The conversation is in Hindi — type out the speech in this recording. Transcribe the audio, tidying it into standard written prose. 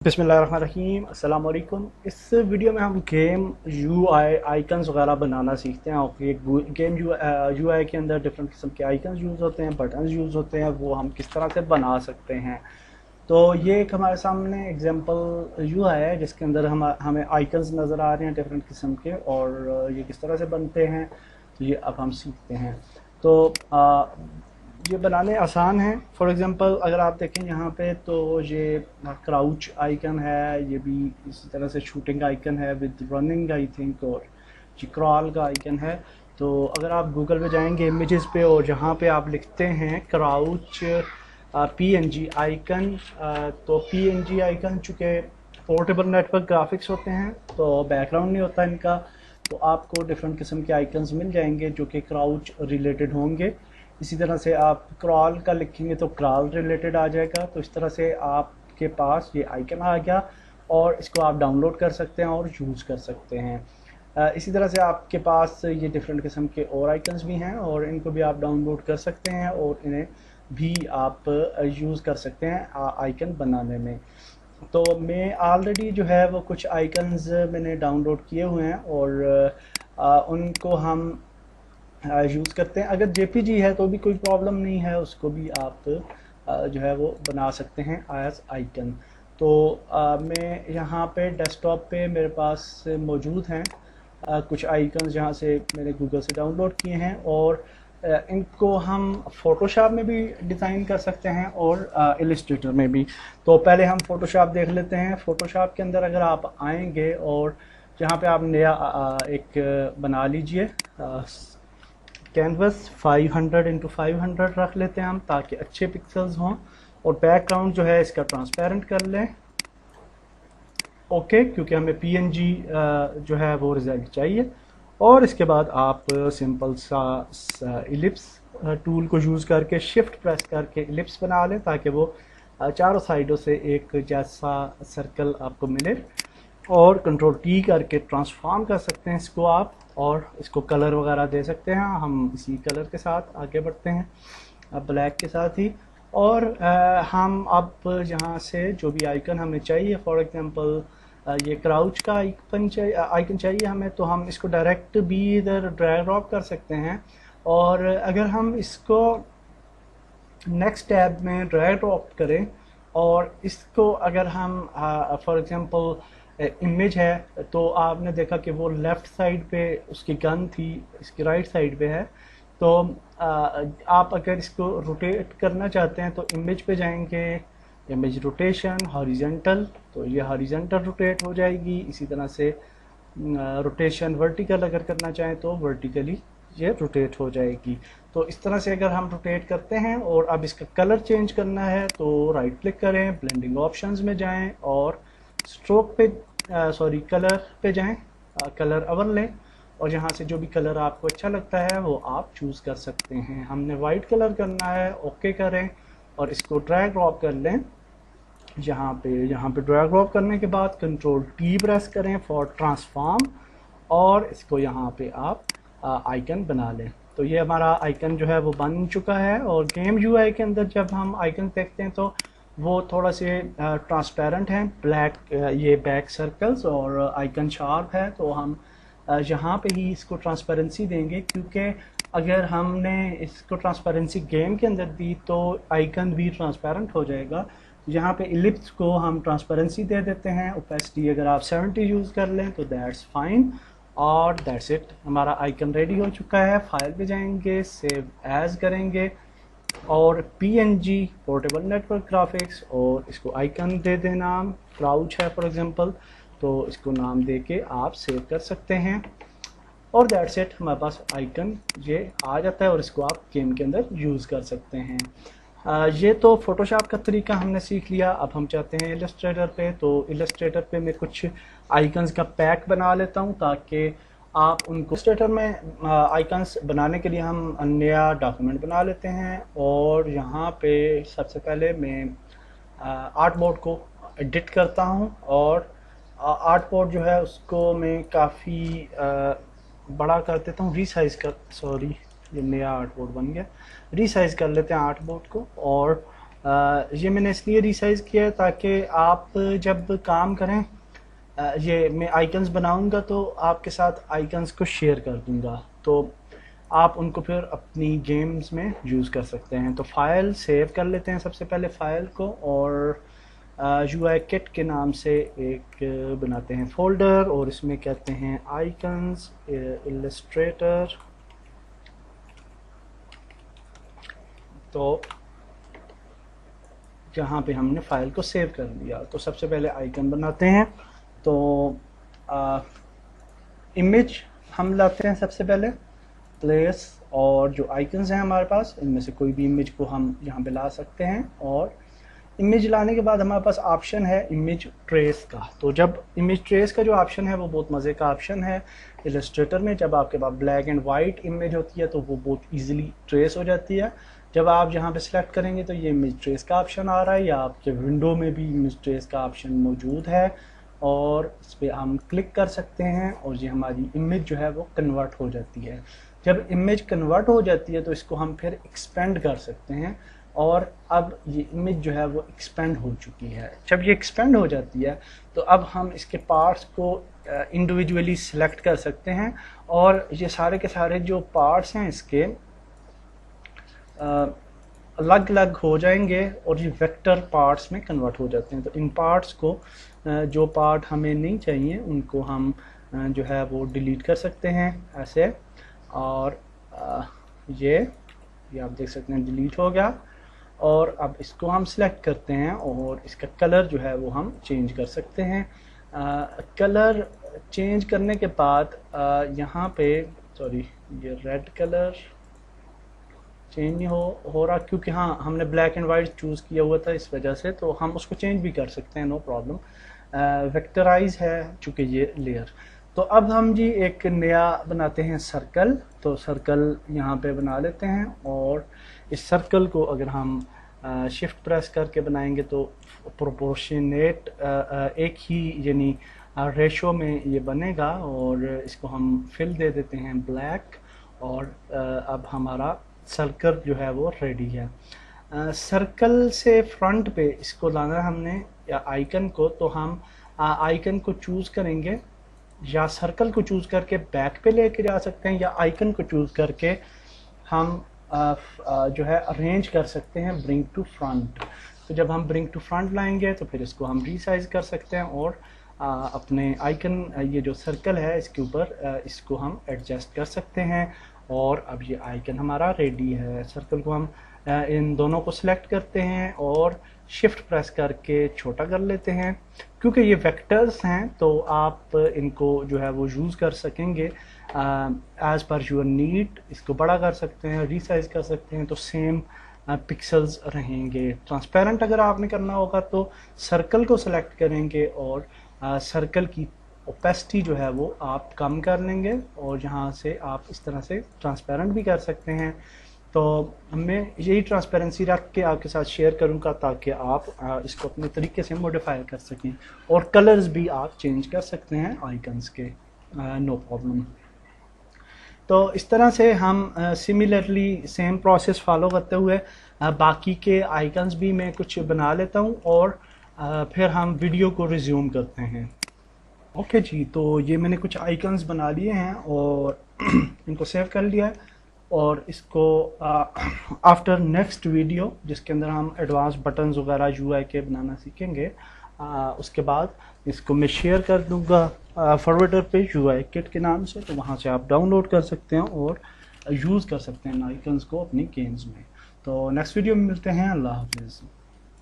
बिस्मिल्लाहिर्रहमानिर्रहीम अस्सलाम वालेकुम। इस वीडियो में हम गेम यूआई आइकन्स वगैरह बनाना सीखते हैं। और एक गेम यूआई के अंदर डिफरेंट किस्म के आइकन्स यूज़ होते हैं, बटन्स यूज़ होते हैं, वो हम किस तरह से बना सकते हैं। तो ये एक हमारे सामने एग्जांपल यूआई है जिसके अंदर हमें आइकन्स नज़र आ रहे हैं डिफरेंट किस्म के, और ये किस तरह से बनते हैं तो ये अब हम सीखते हैं। तो ये बनाने आसान है। फॉर एग्ज़ाम्पल अगर आप देखें यहाँ पे तो ये क्राउच आइकन है, ये भी इसी तरह से शूटिंग आइकन है विद रनिंग आई थिंक, और ये क्रॉल का आइकन है। तो अगर आप गूगल पे जाएंगे इमेजेस पे और जहाँ पे आप लिखते हैं क्राउच पीएनजी आइकन, तो पीएनजी आइकन चूँकि पोर्टेबल नेटवर्क ग्राफिक्स होते हैं तो बैकग्राउंड नहीं होता इनका, तो आपको डिफरेंट किस्म के आइकन्स मिल जाएंगे जो कि क्राउच रिलेटेड होंगे। इसी तरह से आप क्रॉल का लिखेंगे तो क्रॉल रिलेटेड आ जाएगा। तो इस तरह से आपके पास ये आइकन आ गया और इसको आप डाउनलोड कर सकते हैं और यूज़ कर सकते हैं। इसी तरह से आपके पास ये डिफरेंट किस्म के और आइकन्स भी हैं और इनको भी आप डाउनलोड कर सकते हैं और इन्हें भी आप यूज़ कर सकते हैं आइकन बनाने में। तो मैं ऑलरेडी जो है वो कुछ आइकन्स मैंने डाउनलोड किए हुए हैं और उनको हम यूज़ करते हैं। अगर जेपीजी है तो भी कोई प्रॉब्लम नहीं है, उसको भी आप जो है वो बना सकते हैं एज आइकन। तो मैं यहाँ पे डेस्कटॉप पे मेरे पास मौजूद हैं कुछ आइकन जहाँ से मैंने गूगल से डाउनलोड किए हैं, और इनको हम फोटोशॉप में भी डिज़ाइन कर सकते हैं और इलस्ट्रेटर में भी। तो पहले हम फोटोशॉप देख लेते हैं। फोटोशॉप के अंदर अगर आप आएंगे और जहाँ पे आप नया एक बना लीजिए कैनवस 500 इंटू 500 रख लेते हैं हम ताकि अच्छे पिक्सल्स हों, और बैकग्राउंड जो है इसका ट्रांसपेरेंट कर लें। ओके, क्योंकि हमें पीएनजी जो है वो रिजल्ट चाहिए। और इसके बाद आप सिंपल सा इलिप्स टूल को यूज़ करके शिफ्ट प्रेस करके इलिप्स बना लें ताकि वो चारों साइडों से एक जैसा सर्कल आपको मिले, और कंट्रोल टी करके ट्रांसफॉर्म कर सकते हैं इसको आप, और इसको कलर वगैरह दे सकते हैं। हम इसी कलर के साथ आगे बढ़ते हैं, ब्लैक के साथ ही। और हम अब यहाँ से जो भी आइकन हमें चाहिए, फॉर एग्जांपल ये क्राउच का आइकन चाहिए हमें, तो हम इसको डायरेक्ट भी इधर ड्रैग ड्रॉप कर सकते हैं। और अगर हम इसको नेक्स्ट टैब में ड्रैग ड्रॉप करें और इसको अगर हम फॉर एग्जांपल इमेज है तो आपने देखा कि वो लेफ़्ट साइड पे उसकी गन थी, इसकी राइट साइड पे है। तो आप अगर इसको रोटेट करना चाहते हैं तो इमेज पे जाएंगे, इमेज रोटेशन हॉरिजेंटल, तो ये हॉरिजेंटल रोटेट हो जाएगी। इसी तरह से रोटेशन वर्टिकल अगर करना चाहें तो वर्टिकली ये रोटेट हो जाएगी। तो इस तरह से अगर हम रोटेट करते हैं और अब इसका कलर चेंज करना है तो राइट क्लिक करें, ब्लेंडिंग ऑप्शंस में जाएं और स्ट्रोक पे कलर पे जाएं, कलर अवर लें, और यहाँ से जो भी कलर आपको अच्छा लगता है वो आप चूज़ कर सकते हैं। हमने वाइट कलर करना है, ओके करें और इसको ड्रैग ड्रॉप कर लें यहाँ पे ड्रैग ड्रॉप करने के बाद कंट्रोल टी प्रेस करें फॉर ट्रांसफॉर्म, और इसको यहाँ पे आप आइकन बना लें। तो ये हमारा आइकन जो है वो बन चुका है। और गेम यूआई के अंदर जब हम आइकन देखते हैं तो वो थोड़ा से ट्रांसपेरेंट हैं, ब्लैक ये बैक सर्कल्स, और आइकन शार्प है। तो हम यहाँ पे ही इसको ट्रांसपेरेंसी देंगे, क्योंकि अगर हमने इसको ट्रांसपेरेंसी गेम के अंदर दी तो आइकन भी ट्रांसपेरेंट हो जाएगा। यहाँ पे इलिप्स को हम ट्रांसपेरेंसी दे देते हैं, ओपेसिटी अगर आप 70 यूज़ कर लें तो दैट्स फाइन। और दैट्स इट, हमारा आइकन रेडी हो चुका है। फाइल पे जाएंगे, सेव एज करेंगे और पीएनजी पोर्टेबल नेटवर्क ग्राफिक्स, और इसको आइकन दे दें नाम, क्राउच है फॉर एग्जांपल, तो इसको नाम दे के आप सेव कर सकते हैं। और दैट्स इट, हमारे पास आइकन ये आ जाता है और इसको आप गेम के अंदर यूज़ कर सकते हैं। ये तो फोटोशॉप का तरीका हमने सीख लिया। अब हम चाहते हैं इलस्ट्रेटर पे, तो इलस्ट्रेटर पे मैं कुछ आइकन्स का पैक बना लेता हूँ ताकि आप उनको इलस्ट्रेटर में आइकन्स बनाने के लिए हम नया डॉक्यूमेंट बना लेते हैं। और यहाँ पे सबसे पहले मैं आर्ट बोर्ड को एडिट करता हूँ, और आर्ट बोर्ड जो है उसको मैं काफ़ी बड़ा कर देता हूँ, रीसाइज कर, सॉरी ये नया आर्ट बोर्ड बन गया, रीसाइज कर लेते हैं आर्ट बोर्ड को। और ये मैंने इसलिए रिसाइज किया है ताकि आप जब काम करें, ये मैं आइकन्स बनाऊंगा तो आपके साथ आइकन्स को शेयर कर दूंगा, तो आप उनको फिर अपनी गेम्स में यूज़ कर सकते हैं। तो फाइल सेव कर लेते हैं सबसे पहले फाइल को, और UI किट के नाम से एक बनाते हैं फोल्डर, और इसमें कहते हैं आइकन्स इलस्ट्रेटर। तो जहाँ पे हमने फाइल को सेव कर लिया, तो सबसे पहले आइकन बनाते हैं। तो इमेज हम लाते हैं सबसे पहले प्लेस, और जो आइकन्स हैं हमारे पास इनमें से कोई भी इमेज को हम यहाँ पे ला सकते हैं। और इमेज लाने के बाद हमारे पास ऑप्शन है इमेज ट्रेस का। तो जब इमेज ट्रेस का जो ऑप्शन है वो बहुत मज़े का ऑप्शन है इलस्ट्रेटर में। जब आपके पास ब्लैक एंड वाइट इमेज होती है तो वो बहुत इजीली ट्रेस हो जाती है। जब आप यहाँ पे सिलेक्ट करेंगे तो ये इमेज ट्रेस का ऑप्शन आ रहा है, या आपके विंडो में भी इमेज ट्रेस का ऑप्शन मौजूद है, और इस पर हम क्लिक कर सकते हैं और ये हमारी इमेज जो है वो कन्वर्ट हो जाती है। जब इमेज कन्वर्ट हो जाती है तो इसको हम फिर एक्सपेंड कर सकते हैं, और अब ये इमेज जो है वो एक्सपेंड हो चुकी है। जब ये एक्सपेंड हो जाती है तो अब हम इसके पार्ट्स को इंडिविजुअली सिलेक्ट कर सकते हैं, और ये सारे के सारे जो पार्ट्स हैं इसके अलग अलग हो जाएंगे और ये वेक्टर पार्ट्स में कन्वर्ट हो जाते हैं। तो इन पार्ट्स को जो पार्ट हमें नहीं चाहिए उनको हम जो है वो डिलीट कर सकते हैं ऐसे, और ये आप देख सकते हैं डिलीट हो गया। और अब इसको हम सिलेक्ट करते हैं और इसका कलर जो है वो हम चेंज कर सकते हैं। कलर चेंज करने के बाद यहाँ पे सॉरी ये रेड कलर चेंज नहीं हो रहा, क्योंकि हाँ हमने ब्लैक एंड वाइट चूज़ किया हुआ था इस वजह से, तो हम उसको चेंज भी कर सकते हैं, नो प्रॉब्लम। वेक्टराइज है चूँकि ये लेयर। तो अब हम जी एक नया बनाते हैं सर्कल। तो सर्कल यहाँ पे बना लेते हैं, और इस सर्कल को अगर हम शिफ्ट प्रेस करके बनाएंगे तो प्रोपोर्शनेट एक ही यानी रेशो में ये बनेगा। और इसको हम फिल दे देते हैं ब्लैक, और अब हमारा सर्कल जो है वो रेडी है। सर्कल से फ्रंट पे इसको लाना है हमने या आइकन को, तो हम आइकन को चूज़ करेंगे, या सर्कल को चूज़ करके बैक पे लेके जा सकते हैं, या आइकन को चूज़ करके हम जो है अरेंज कर सकते हैं ब्रिंग टू फ्रंट। तो जब हम ब्रिंग टू फ्रंट लाएंगे तो फिर इसको हम रीसाइज कर सकते हैं, और अपने आइकन ये जो सर्कल है इसके ऊपर इसको हम एडजस्ट कर सकते हैं। और अब ये आइकन हमारा रेडी है। सर्कल को हम इन दोनों को सिलेक्ट करते हैं और शिफ्ट प्रेस करके छोटा कर लेते हैं, क्योंकि ये वेक्टर्स हैं तो आप इनको जो है वो यूज़ कर सकेंगे एज़ पर योर नीड। इसको बड़ा कर सकते हैं, रीसाइज कर सकते हैं, तो सेम पिक्सल्स रहेंगे। ट्रांसपेरेंट अगर आपने करना होगा तो सर्कल को सिलेक्ट करेंगे और सर्कल की ओपेसिटी जो है वो आप कम कर लेंगे, और यहाँ से आप इस तरह से ट्रांसपेरेंट भी कर सकते हैं। तो मैं यही ट्रांसपेरेंसी रख के आपके साथ शेयर करूँगा ताकि आप इसको अपने तरीके से मॉडिफाई कर सकें, और कलर्स भी आप चेंज कर सकते हैं आइकन्स के, नो प्रॉब्लम। तो इस तरह से हम सिमिलरली सेम प्रोसेस फॉलो करते हुए बाकी के आइकन्स भी मैं कुछ बना लेता हूँ, और फिर हम वीडियो को रिज्यूम करते हैं। ओके जी, तो ये मैंने कुछ आइकन्स बना लिए हैं और इनको सेव कर लिया है, और इसको आफ्टर नेक्स्ट वीडियो जिसके अंदर हम एडवांस बटन्स वगैरह UI के बनाना सीखेंगे, उसके बाद इसको मैं शेयर कर दूंगा फॉरवर्डर पे UI किट के नाम से, तो वहाँ से आप डाउनलोड कर सकते हैं और यूज़ कर सकते हैं आइकन्स को अपनी गेम्स में। तो नेक्स्ट वीडियो में मिलते हैं। अल्लाह हाफिज़।